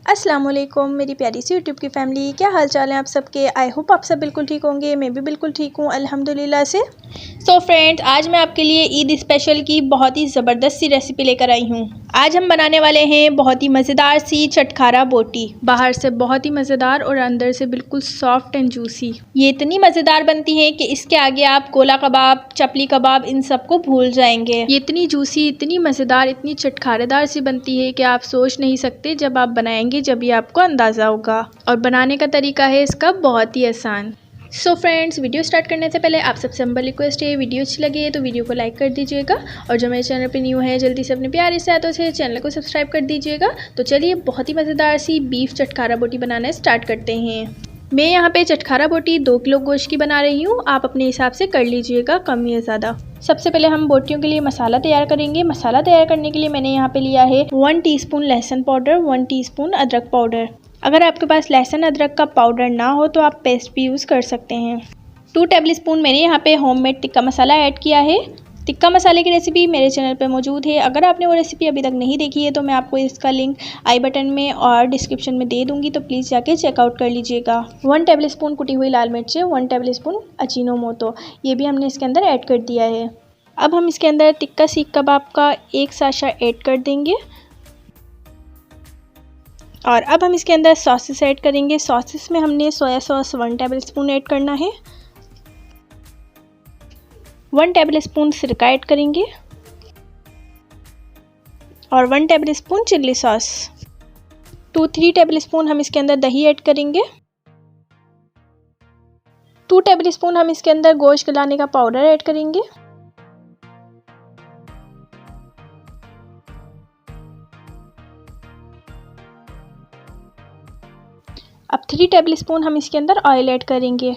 अस्सलाम वालेकुम मेरी प्यारी सी यूट्यूब की फ़ैमिली, क्या हाल चाल है आप सबके। आई होप आप सब बिल्कुल ठीक होंगे। मैं भी बिल्कुल ठीक हूँ अल्हम्दुलिल्लाह से। सो फ्रेंड्स, आज मैं आपके लिए ईद स्पेशल की बहुत ही ज़बरदस्त सी रेसिपी लेकर आई हूँ। आज हम बनाने वाले हैं बहुत ही मज़ेदार सी चटखारा बोटी। बाहर से बहुत ही मज़ेदार और अंदर से बिल्कुल सॉफ्ट एंड जूसी। ये इतनी मज़ेदार बनती है कि इसके आगे आप गोला कबाब, चपली कबाब इन सबको भूल जाएंगे। ये इतनी जूसी, इतनी मज़ेदार, इतनी चटखारेदार सी बनती है कि आप सोच नहीं सकते। जब आप बनाएंगे जब भी आपको अंदाज़ा होगा। और बनाने का तरीका है इसका बहुत ही आसान। सो फ्रेंड्स, वीडियो स्टार्ट करने से पहले आप सबसे हम्बल रिक्वेस्ट है, वीडियो अच्छी लगे तो वीडियो को लाइक कर दीजिएगा। और जो मेरे चैनल पे न्यू है जल्दी से अपने प्यारे से हाथों से चैनल को सब्सक्राइब कर दीजिएगा। तो चलिए बहुत ही मज़ेदार सी बीफ चटखारा बोटी बनाना स्टार्ट करते हैं। मैं यहाँ पे चटखारा बोटी 2 किलो गोश्त की बना रही हूँ। आप अपने हिसाब से कर लीजिएगा, कम या ज़्यादा। सबसे पहले हम बोटियों के लिए मसाला तैयार करेंगे। मसाला तैयार करने के लिए मैंने यहाँ पे लिया है 1 टीस्पून लहसुन पाउडर, 1 टीस्पून अदरक पाउडर। अगर आपके पास लहसुन अदरक का पाउडर ना हो तो आप पेस्ट भी यूज़ कर सकते हैं। 2 टेबल स्पून मैंने यहाँ पे होममेड टिक्का मसाला ऐड किया है। टिक्का मसाले की रेसिपी मेरे चैनल पे मौजूद है। अगर आपने वो रेसिपी अभी तक नहीं देखी है तो मैं आपको इसका लिंक आई बटन में और डिस्क्रिप्शन में दे दूँगी, तो प्लीज़ जाके चेकआउट कर लीजिएगा। 1 टेबल स्पून कुटी हुई लाल मिर्च, 1 टेबल स्पून अजीनोमोटो, ये भी हमने इसके अंदर ऐड कर दिया है। अब हम इसके अंदर टिक्का सीख कबाब का 1 साशा ऐड कर देंगे। और अब हम इसके अंदर सॉसेस ऐड करेंगे। सॉसेस में हमने soya sauce 1 table spoon add करना है। 1 टेबल स्पून सिरका ऐड करेंगे और 1 table spoon chilli sauce. 2-3 table spoon हम इसके अंदर दही ऐड करेंगे। 2 टेबल स्पून हम इसके अंदर गोश्त गलाने का पाउडर ऐड करेंगे। अब 3 टेबल स्पून हम इसके अंदर ऑयल ऐड करेंगे।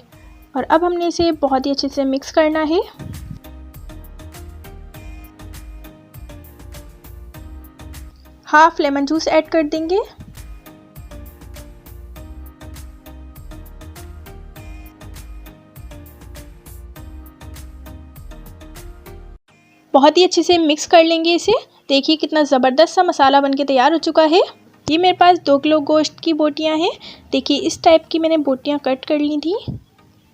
और अब हमने इसे बहुत ही अच्छे से मिक्स करना है। हाफ लेमन जूस ऐड कर देंगे। बहुत ही अच्छे से मिक्स कर लेंगे इसे। देखिए कितना ज़बरदस्त सा मसाला बनके तैयार हो चुका है। ये मेरे पास 2 किलो गोश्त की बोटियां हैं। देखिए इस टाइप की मैंने बोटियां कट कर ली थी।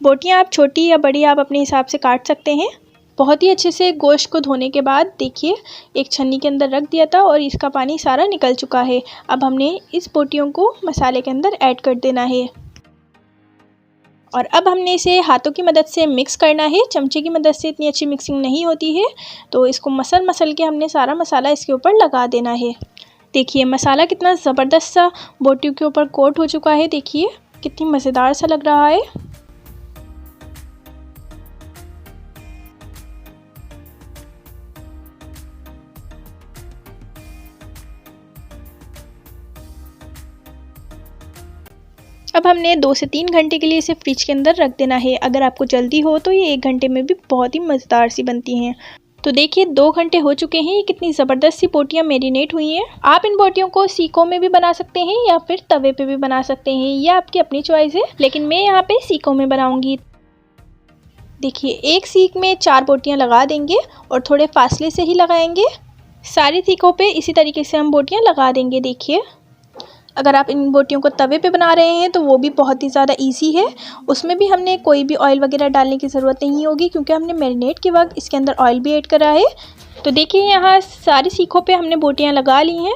बोटियां आप छोटी या बड़ी आप अपने हिसाब से काट सकते हैं। बहुत ही अच्छे से गोश्त को धोने के बाद देखिए एक छन्नी के अंदर रख दिया था और इसका पानी सारा निकल चुका है। अब हमने इस बोटियों को मसाले के अंदर ऐड कर देना है। और अब हमने इसे हाथों की मदद से मिक्स करना है। चमचे की मदद से इतनी अच्छी मिक्सिंग नहीं होती है, तो इसको मसल के हमने सारा मसाला इसके ऊपर लगा देना है। देखिए मसाला कितना ज़बरदस्त सा बोटियों के ऊपर कोट हो चुका है। देखिए कितनी मज़ेदार सा लग रहा है। अब हमने 2 से 3 घंटे के लिए इसे फ्रिज के अंदर रख देना है। अगर आपको जल्दी हो तो ये 1 घंटे में भी बहुत ही मज़ेदार सी बनती हैं। तो देखिए 2 घंटे हो चुके हैं। ये कितनी ज़बरदस्त सी बोटियाँ मैरिनेट हुई हैं। आप इन बोटियों को सीकों में भी बना सकते हैं या फिर तवे पे भी बना सकते हैं, ये आपकी अपनी चॉइस है, लेकिन मैं यहाँ पे सीकों में बनाऊंगी। देखिए एक सीक में 4 बोटियाँ लगा देंगे और थोड़े फासले से ही लगाएंगे। सारी सीकों पे इसी तरीके से हम बोटियाँ लगा देंगे। देखिए अगर आप इन बोटियों को तवे पे बना रहे हैं तो वो भी बहुत ही ज़्यादा इजी है। उसमें भी हमने कोई भी ऑयल वगैरह डालने की ज़रूरत नहीं होगी, क्योंकि हमने मैरिनेट के वक्त इसके अंदर ऑयल भी ऐड करा है। तो देखिए यहाँ सारी सीखों पे हमने बोटियाँ लगा ली हैं।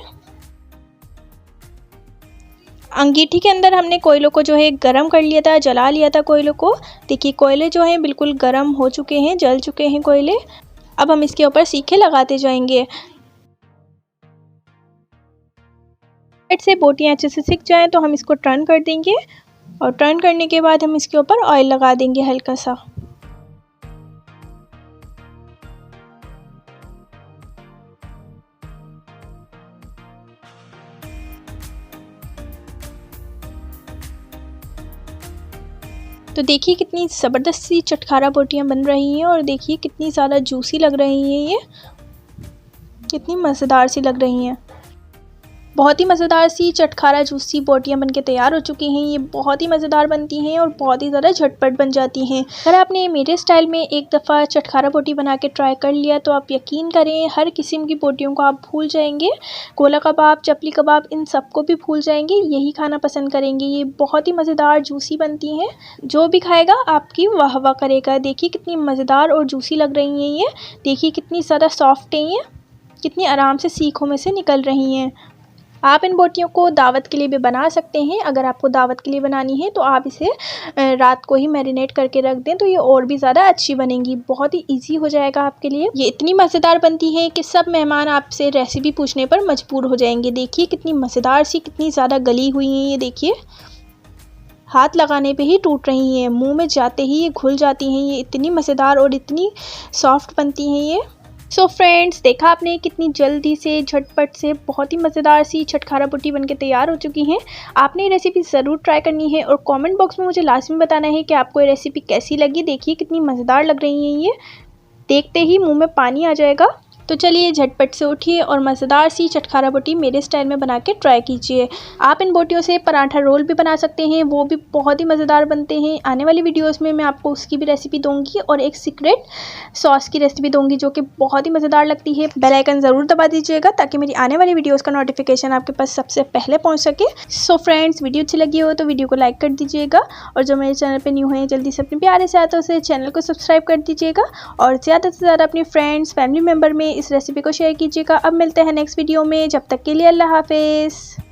अंगीठी के अंदर हमने कोयलों को जो है गरम कर लिया था, जला लिया था कोयलों को। देखिए कोयले जो हैं बिल्कुल गरम हो चुके हैं, जल चुके हैं कोयले। अब हम इसके ऊपर सीखे लगाते जाएंगे। साइड से बोटियाँ अच्छे से सिक जाएं तो हम इसको टर्न कर देंगे और टर्न करने के बाद हम इसके ऊपर ऑयल लगा देंगे हल्का सा। तो देखिए कितनी ज़बरदस्त सी चटखारा बोटियाँ बन रही हैं और देखिए कितनी ज़्यादा जूसी लग रही हैं। ये कितनी मज़ेदार सी लग रही हैं। बहुत ही मज़ेदार सी चटखारा जूसी बोटियाँ बनके तैयार हो चुकी हैं। ये बहुत ही मज़ेदार बनती हैं और बहुत ही ज़्यादा झटपट बन जाती हैं। अगर आपने मेरे स्टाइल में एक दफ़ा चटखारा बोटी बना के ट्राई कर लिया तो आप यकीन करें हर किस्म की बोटियों को आप भूल जाएंगे। गोला कबाब, चपली कबाब, इन सबको भी भूल जाएंगे, यही खाना पसंद करेंगे। ये बहुत ही मज़ेदार जूसी बनती हैं, जो भी खाएगा आपकी वाह वाह करेगा। देखिए कितनी मज़ेदार और जूसी लग रही हैं ये। देखिए कितनी ज़्यादा सॉफ्ट हैं ये, कितनी आराम से सीखों में से निकल रही हैं। आप इन बोटियों को दावत के लिए भी बना सकते हैं। अगर आपको दावत के लिए बनानी है तो आप इसे रात को ही मैरिनेट करके रख दें तो ये और भी ज़्यादा अच्छी बनेंगी। बहुत ही इजी हो जाएगा आपके लिए। ये इतनी मज़ेदार बनती है कि सब मेहमान आपसे रेसिपी पूछने पर मजबूर हो जाएंगे। देखिए कितनी मज़ेदार सी, कितनी ज़्यादा गली हुई हैं ये। देखिए हाथ लगाने पे ही टूट रही हैं, मुंह में जाते ही ये घुल जाती हैं। ये इतनी मज़ेदार और इतनी सॉफ्ट बनती हैं ये। सो फ्रेंड्स, देखा आपने कितनी जल्दी से झटपट से बहुत ही मज़ेदार सी चटखारा बोटी बनके तैयार हो चुकी हैं। आपने ये रेसिपी ज़रूर ट्राई करनी है और कमेंट बॉक्स में मुझे लाजमी बताना है कि आपको ये रेसिपी कैसी लगी। देखिए कितनी मज़ेदार लग रही हैं ये, देखते ही मुंह में पानी आ जाएगा। तो चलिए झटपट से उठिए और मज़ेदार सी चटखारा बोटी मेरे स्टाइल में बना के ट्राई कीजिए। आप इन बोटियों से पराठा रोल भी बना सकते हैं, वो भी बहुत ही मज़ेदार बनते हैं। आने वाली वीडियोस में मैं आपको उसकी भी रेसिपी दूंगी और एक सीक्रेट सॉस की रेसिपी दूंगी जो कि बहुत ही मज़ेदार लगती है। बेल आइकन ज़रूर दबा दीजिएगा ताकि मेरी आने वाली वीडियोज़ का नोटिफिकेशन आपके पास सबसे पहले पहुँच सके। सो फ्रेंड्स, वीडियो अच्छी लगी हो तो वीडियो को लाइक कर दीजिएगा और जो मेरे चैनल पर न्यू हैं जल्दी से अपने प्यारे से हाथों से चैनल को सब्सक्राइब कर दीजिएगा और ज़्यादा से ज़्यादा अपने फ्रेंड्स, फैमिली मेम्बर में इस रेसिपी को शेयर कीजिएगा। अब मिलते हैं नेक्स्ट वीडियो में, जब तक के लिए अल्लाह हाफिज़।